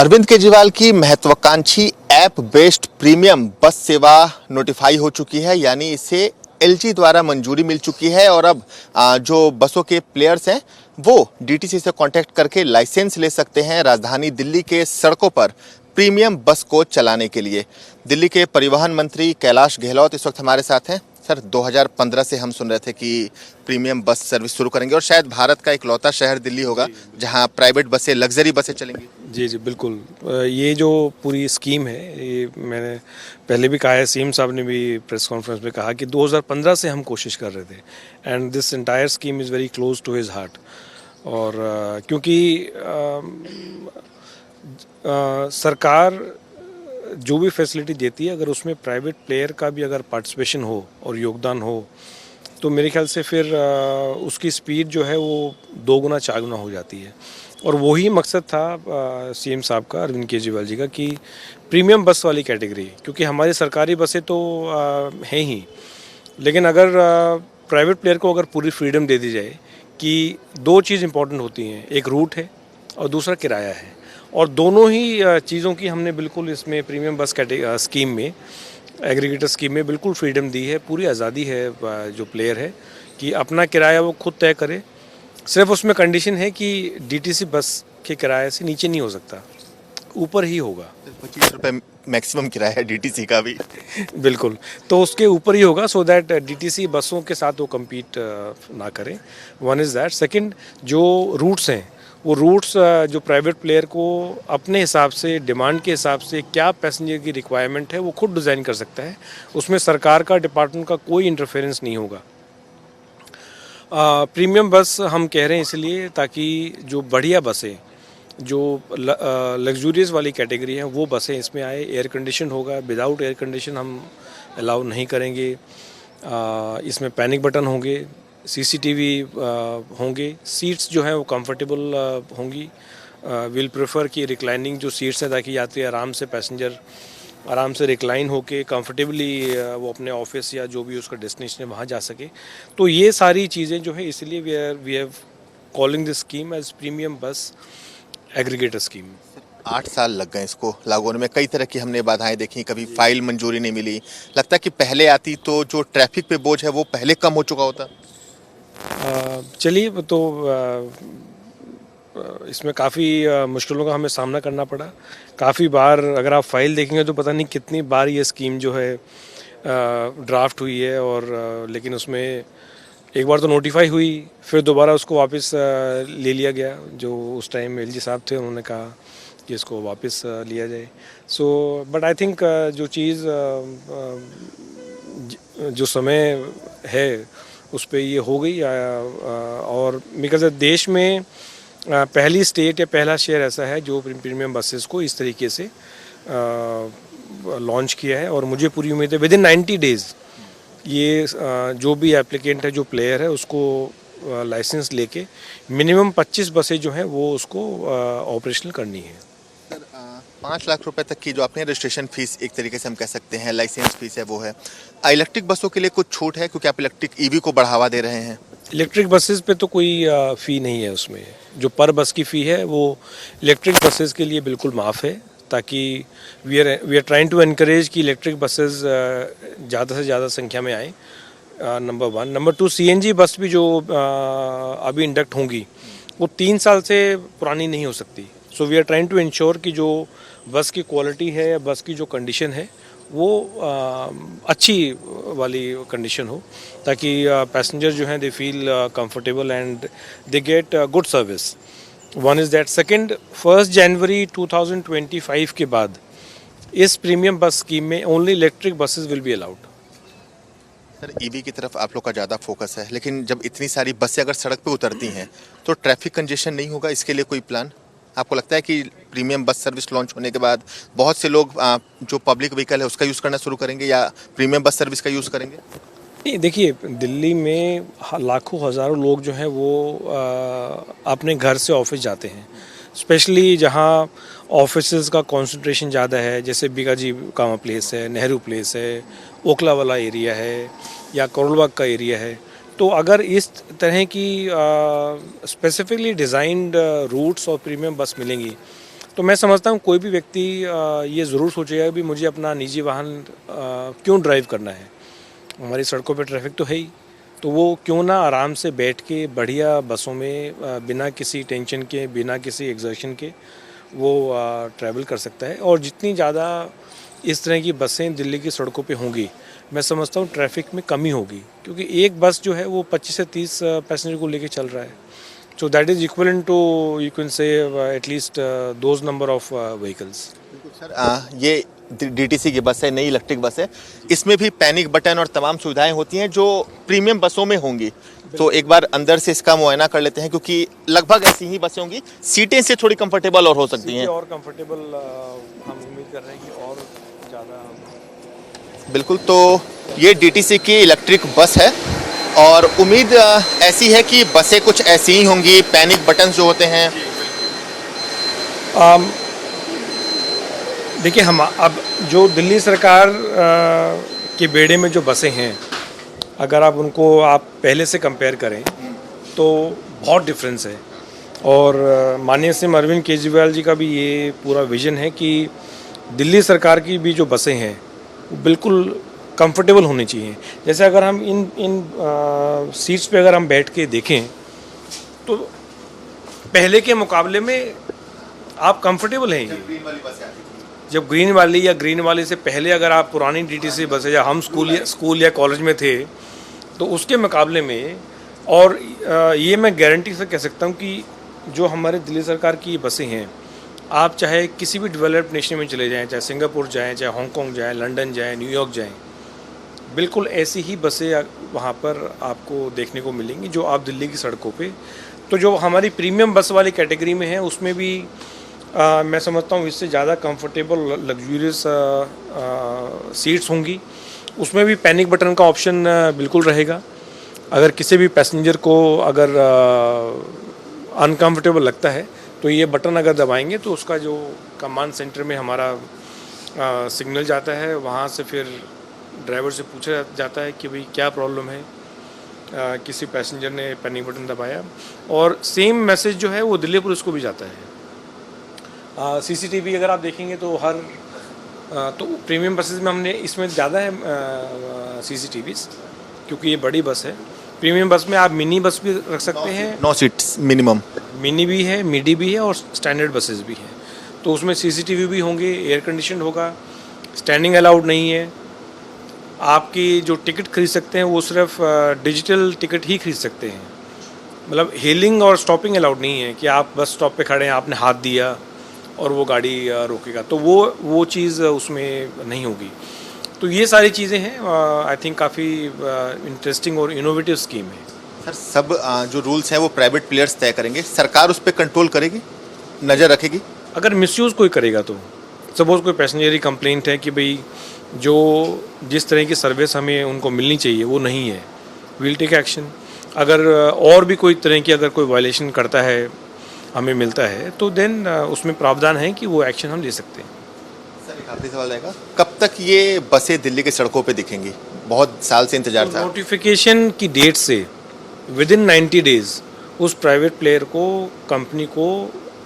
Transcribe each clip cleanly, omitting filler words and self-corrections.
अरविंद केजरीवाल की महत्वाकांक्षी app based premium बस सेवा नोटिफाई हो चुकी है, यानी इसे एलजी द्वारा मंजूरी मिल चुकी है। और अब जो बसों के प्लेयर्स हैं वो डीटीसी से कांटेक्ट करके लाइसेंस ले सकते हैं राजधानी दिल्ली के सड़कों पर प्रीमियम बस को चलाने के लिए। दिल्ली के परिवहन मंत्री कैलाश गहलोत इस वक्त हमारे साथ हैं। सर, 2015 से हम सुन रहे थे कि प्रीमियम बस सर्विस शुरू करेंगे और शायद भारत का इकलौता शहर दिल्ली होगा जहां प्राइवेट बसें, लग्जरी बसें चलेंगी। जी जी बिल्कुल। ये जो पूरी स्कीम है, ये मैंने पहले भी कहा है, सीएम साहब ने भी प्रेस कॉन्फ्रेंस में कहा कि 2015 से हम कोशिश कर रहे थे and this entire scheme is very close to his heart. और क्योंकि सरकार जो भी फैसिलिटी देती है, अगर उसमें प्राइवेट प्लेयर का भी अगर पार्टिसिपेशन हो और योगदान हो तो मेरे ख्याल से फिर उसकी स्पीड जो है वो 2 गुना 4 गुना हो जाती है। और वही मकसद था सीएम साहब का, अरविंद केजरीवाल जी का, कि प्रीमियम बस वाली कैटेगरी, क्योंकि हमारी सरकारी बसें तो हैं ही, लेकिन अगर प्राइवेट प्लेयर को अगर पूरी फ्रीडम दे दी जाए कि 2 चीज़ इंपॉर्टेंट होती हैं, एक रूट है और दूसरा किराया है, और दोनों ही चीज़ों की हमने बिल्कुल इसमें प्रीमियम बस स्कीम में, एग्रीगेटर स्कीम में बिल्कुल फ्रीडम दी है, पूरी आज़ादी है जो प्लेयर है कि अपना किराया वो खुद तय करे। सिर्फ उसमें कंडीशन है कि डीटीसी बस के किराए से नीचे नहीं हो सकता, ऊपर ही होगा। 25 रुपये मैक्सिमम किराया है डीटीसी का भी। बिल्कुल, तो उसके ऊपर ही होगा, सो दैट डीटीसी बसों के साथ वो कम्पीट ना करें। One is that. सेकंड, जो रूट्स हैं वो रूट्स जो प्राइवेट प्लेयर को अपने हिसाब से, डिमांड के हिसाब से क्या पैसेंजर की रिक्वायरमेंट है वो खुद डिज़ाइन कर सकता है, उसमें सरकार का, डिपार्टमेंट का कोई इंटरफेरेंस नहीं होगा। प्रीमियम बस हम कह रहे हैं इसलिए ताकि जो बढ़िया बसें, जो लग्जूरियस वाली कैटेगरी है, वो बसें इसमें आए। एयर कंडीशन होगा, विदाउट एयर कंडीशन हम अलाउ नहीं करेंगे। इसमें पैनिक बटन होंगे, सीसीटीवी होंगे, सीट्स जो हैं वो कंफर्टेबल होंगी। विल प्रेफर कि रिक्लाइनिंग जो सीट्स हैं, ताकि यात्री आराम से, पैसेंजर आराम से रिक्लाइन होके कंफर्टेबली वो अपने ऑफिस या जो भी उसका डेस्टिनेशन है वहाँ जा सके। तो ये सारी चीज़ें जो है, इसलिए we have calling this scheme as premium bus aggregator scheme. 8 साल लग गए इसको लागू होने में। कई तरह की हमने बाधाएं देखी, कभी फाइल मंजूरी नहीं मिली। लगता है कि पहले आती तो जो ट्रैफिक पे बोझ है वो पहले कम हो चुका होता। चलिए, तो इसमें काफ़ी मुश्किलों का हमें सामना करना पड़ा। काफ़ी बार अगर आप फाइल देखेंगे तो पता नहीं कितनी बार ये स्कीम जो है ड्राफ्ट हुई है, और लेकिन उसमें एक बार तो नोटिफाई हुई, फिर दोबारा उसको वापस ले लिया गया। जो उस टाइम एलजी साहब थे, उन्होंने कहा कि इसको वापस लिया जाए। सो बट आई थिंक जो चीज़ जो समय है उस पर ये हो गई। और बिकॉज देश में पहली स्टेट या पहला शहर ऐसा है जो प्रीमियम बसेस को इस तरीके से लॉन्च किया है, और मुझे पूरी उम्मीद है विद इन 90 डेज़ ये जो भी एप्लीकेंट है, जो प्लेयर है, उसको लाइसेंस लेके मिनिमम 25 बसें जो हैं वो उसको ऑपरेशनल करनी है। सर, 5 लाख रुपए तक की जो आपने रजिस्ट्रेशन फीस, एक तरीके से हम कह सकते हैं लाइसेंस फीस है, वो है। इलेक्ट्रिक बसों के लिए कुछ छूट है, क्योंकि आप इलेक्ट्रिक ईवी को बढ़ावा दे रहे हैं? इलेक्ट्रिक बसेस पे तो कोई फ़ी नहीं है। उसमें जो पर बस की फ़ी है वो इलेक्ट्रिक बसेस के लिए बिल्कुल माफ़ है, ताकि we are trying to encourage कि इलेक्ट्रिक बसेस ज़्यादा से ज़्यादा संख्या में आए, नंबर 1। नंबर 2, सीएनजी बस भी जो अभी इंडक्ट होंगी वो 3 साल से पुरानी नहीं हो सकती। So we are trying to ensure कि जो बस की क्वालिटी है या बस की जो कंडीशन है वो अच्छी वाली कंडीशन हो, ताकि पैसेंजर जो हैं they feel comfortable and they get good service. One is that. Second, 1 जनवरी 2025 के बाद इस प्रीमियम बस स्कीम में only electric buses will be allowed. Sir, EV की तरफ आप लोग का ज़्यादा फोकस है, लेकिन जब इतनी सारी बसें अगर सड़क पे उतरती हैं तो ट्रैफिक कंजेशन नहीं होगा? इसके लिए कोई प्लान आपको लगता है कि प्रीमियम बस सर्विस लॉन्च होने के बाद बहुत से लोग जो पब्लिक व्हीकल है उसका यूज़ करना शुरू करेंगे या प्रीमियम बस सर्विस का यूज़ करेंगे? नहीं, देखिए, दिल्ली में लाखों हज़ारों लोग जो हैं वो अपने घर से ऑफिस जाते हैं, स्पेशली जहाँ ऑफिसेज का कंसंट्रेशन ज़्यादा है, जैसे बीकाजी कामा प्लेस है, नेहरू प्लेस है, ओखला वाला एरिया है, या करोलबाग का एरिया है। तो अगर इस तरह की स्पेसिफिकली डिज़ाइंड रूट्स और प्रीमियम बस मिलेंगी तो मैं समझता हूँ कोई भी व्यक्ति ये ज़रूर सोचेगा कि मुझे अपना निजी वाहन क्यों ड्राइव करना है, हमारी सड़कों पे ट्रैफिक तो है ही, तो वो क्यों ना आराम से बैठ के बढ़िया बसों में बिना किसी टेंशन के, बिना किसी एग्जर्शन के वो ट्रैवल कर सकता है। और जितनी ज़्यादा इस तरह की बसें दिल्ली की सड़कों पे होंगी, मैं समझता हूँ ट्रैफिक में कमी होगी, क्योंकि एक बस जो है वो 25 से 30 पैसेंजर को लेके चल रहा है। So that is equivalent to, you can say, at least those number of vehicles. Sir ये डीटीसी की बस है, नई इलेक्ट्रिक बस है, इसमें भी पैनिक बटन और तमाम सुविधाएं होती हैं जो प्रीमियम बसों में होंगी। तो एक बार अंदर से इसका मुआयना कर लेते हैं, क्योंकि लगभग ऐसी ही बसें होंगी, सीटें से थोड़ी कंफर्टेबल और हो सकती हैं। और कंफर्टेबल हम उम्मीद कर रहे हैं कि और ज़्यादा। बिल्कुल, तो ये डीटीसी की इलेक्ट्रिक बस है और उम्मीद ऐसी है कि बसें कुछ ऐसी ही होंगी, पैनिक बटन जो होते हैं। देखिए, हम अब जो दिल्ली सरकार के बेड़े में जो बसें हैं, अगर आप उनको पहले से कंपेयर करें तो बहुत डिफरेंस है। और माननीय श्री अरविंद केजरीवाल जी का भी ये पूरा विजन है कि दिल्ली सरकार की भी जो बसें हैं वो बिल्कुल कंफर्टेबल होनी चाहिए। जैसे अगर हम इन सीट्स पे अगर हम बैठ के देखें तो पहले के मुकाबले में आप कंफर्टेबल हैं। ये जब ग्रीन वाली या ग्रीन वाली से पहले अगर आप पुरानी डीटीसी बसें, या हम स्कूल या कॉलेज में थे, तो उसके मुकाबले में, और ये मैं गारंटी से कह सकता हूँ कि जो हमारे दिल्ली सरकार की बसें हैं, आप चाहे किसी भी डेवलप्ड नेशन में चले जाएं, चाहे सिंगापुर जाएं, चाहे हांगकांग जाएं, लंदन जाएं, न्यूयॉर्क जाएं, बिल्कुल ऐसी ही बसें वहाँ पर आपको देखने को मिलेंगी जो आप दिल्ली की सड़कों पे। तो जो हमारी प्रीमियम बस वाली कैटेगरी में है, उसमें भी मैं समझता हूँ इससे ज़्यादा कंफर्टेबल लग्जूरियस सीट्स होंगी। उसमें भी पैनिक बटन का ऑप्शन बिल्कुल रहेगा। अगर किसी भी पैसेंजर को अगर अनकंफर्टेबल लगता है तो ये बटन अगर दबाएंगे तो उसका जो कमांड सेंटर में हमारा सिग्नल जाता है, वहाँ से फिर ड्राइवर से पूछा जाता है कि भाई क्या प्रॉब्लम है, किसी पैसेंजर ने पैनिक बटन दबाया, और सेम मैसेज जो है वो दिल्ली पुलिस को भी जाता है। सीसीटीवी अगर आप देखेंगे तो तो प्रीमियम बसेस में हमने इसमें ज़्यादा है सीसीटीवीज़, क्योंकि ये बड़ी बस है। प्रीमियम बस में आप मिनी बस भी रख सकते हैं, 9 सीट्स मिनिमम, मिनी भी है, मिडी भी है और स्टैंडर्ड बसेस भी हैं। तो उसमें सीसीटीवी भी होंगे, एयर कंडीशन होगा, स्टैंडिंग अलाउड नहीं है। आपकी जो टिकट खरीद सकते हैं वो सिर्फ डिजिटल टिकट ही खरीद सकते हैं, मतलब हेलिंग और स्टॉपिंग अलाउड नहीं है कि आप बस स्टॉप पे खड़े हैं, आपने हाथ दिया और वो गाड़ी रोकेगा, तो वो चीज़ उसमें नहीं होगी। तो ये सारी चीज़ें हैं, आई थिंक काफ़ी इंटरेस्टिंग और इनोवेटिव स्कीम है। सर सब जो रूल्स हैं वो प्राइवेट प्लेयर्स तय करेंगे, सरकार उस पर कंट्रोल करेगी, नज़र रखेगी। अगर मिसयूज़ कोई करेगा तो सपोज कोई पैसेंजर की कंप्लेंट है कि भाई जो जिस तरह की सर्विस हमें उनको मिलनी चाहिए वो नहीं है, विल टेक एक्शन। अगर और भी कोई तरह की अगर कोई वायलेशन करता है, हमें मिलता है, तो देन उसमें प्रावधान है कि वो एक्शन हम ले सकते हैं। सर एक आखिरी सवाल रहेगा, कब तक ये बसें दिल्ली के सड़कों पे दिखेंगी? बहुत साल से इंतजार था। नोटिफिकेशन की डेट से विद इन 90 डेज उस प्राइवेट प्लेयर को, कंपनी को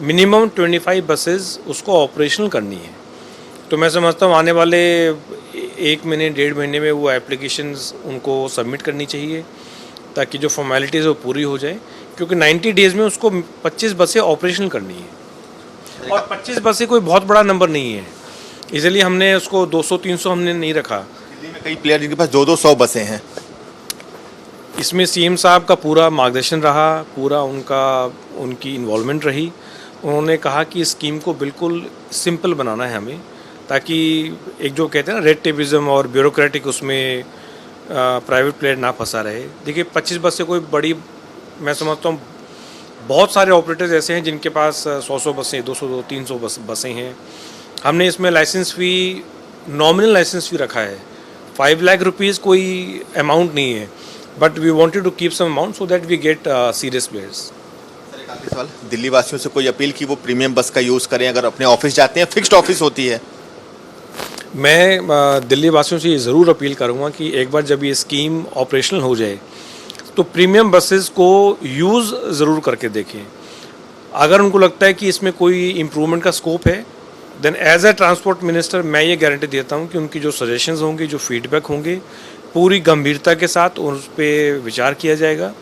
मिनिमम 25 बसेस उसको ऑपरेशनल करनी है। तो मैं समझता हूँ आने वाले 1 महीने 1.5 महीने में वो एप्लीकेशंस उनको सबमिट करनी चाहिए, ताकि जो फॉर्मेलिटीज़ वो पूरी हो जाए, क्योंकि 90 डेज़ में उसको 25 बसें ऑपरेशनल करनी है। और 25 बसें कोई बहुत बड़ा नंबर नहीं है, इसलिए हमने उसको 200-300 हमने नहीं रखा। दिल्ली में कई प्लेयर जिनके पास 200 बसें हैं। इसमें सीएम साहब का पूरा मार्गदर्शन रहा, पूरा उनकी इन्वॉल्वमेंट रही। उन्होंने कहा कि इस स्कीम को बिल्कुल सिंपल बनाना है हमें, ताकि एक जो कहते हैं ना रेड टेपिज्म और ब्यूरोक्रेटिक, उसमें प्राइवेट प्लेयर ना फंसा रहे। देखिए 25 बसें कोई बड़ी, मैं समझता हूँ बहुत सारे ऑपरेटर्स ऐसे हैं जिनके पास 100 बसें, 200-300 बसें हैं। हमने इसमें license fee, nominal license fee रखा है, 5 लाख रुपीज़ कोई अमाउंट नहीं है, but we wanted to keep some amount so that we get serious players. Sir एक आखिरी सवाल, दिल्ली वासियों से कोई अपील कि वो प्रीमियम बस का यूज़ करें अगर अपने ऑफिस जाते हैं, फिक्स्ड ऑफिस होती है? मैं दिल्ली वासियों से ये ज़रूर अपील करूँगा कि एक बार जब ये स्कीम ऑपरेशनल हो जाए तो प्रीमियम बसेस को यूज़ ज़रूर करके देखें। अगर उनको लगता है कि इसमें कोई इम्प्रूवमेंट का स्कोप है, then as a transport minister मैं ये गारंटी देता हूँ कि उनकी जो सजेशंस होंगे, जो फीडबैक होंगे, पूरी गंभीरता के साथ उस पर विचार किया जाएगा।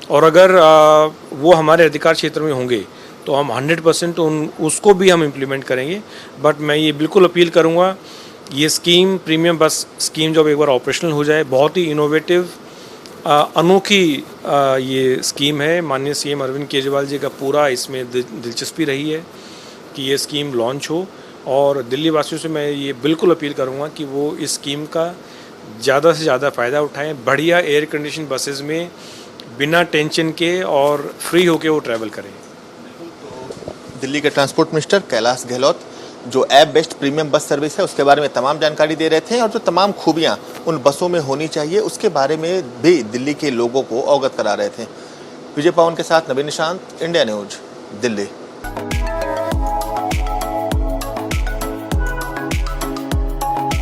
और अगर वो हमारे अधिकार क्षेत्र में होंगे तो हम 100% उसको भी हम इम्प्लीमेंट करेंगे। बट मैं ये बिल्कुल अपील करूँगा, ये स्कीम प्रीमियम बस स्कीम जब एक बार ऑपरेशनल हो जाए, बहुत ही इनोवेटिव अनोखी ये स्कीम है। माननीय सीएम अरविंद केजरीवाल जी का पूरा इसमें दिलचस्पी रही है कि ये स्कीम लॉन्च हो, और दिल्ली वासियों से मैं ये बिल्कुल अपील करूँगा कि वो इस स्कीम का ज़्यादा से ज़्यादा फ़ायदा उठाएं। बढ़िया एयर कंडीशन बसेस में बिना टेंशन के और फ्री होके वो ट्रैवल करें। दिल्ली के ट्रांसपोर्ट मिनिस्टर कैलाश गहलोत जो app based premium bus service है उसके बारे में तमाम जानकारी दे रहे थे, और जो तमाम खूबियां उन बसों में होनी चाहिए उसके बारे में भी दिल्ली के लोगों को अवगत करा रहे थे। विजय पवन के साथ नवीन निशांत, इंडिया न्यूज, दिल्ली।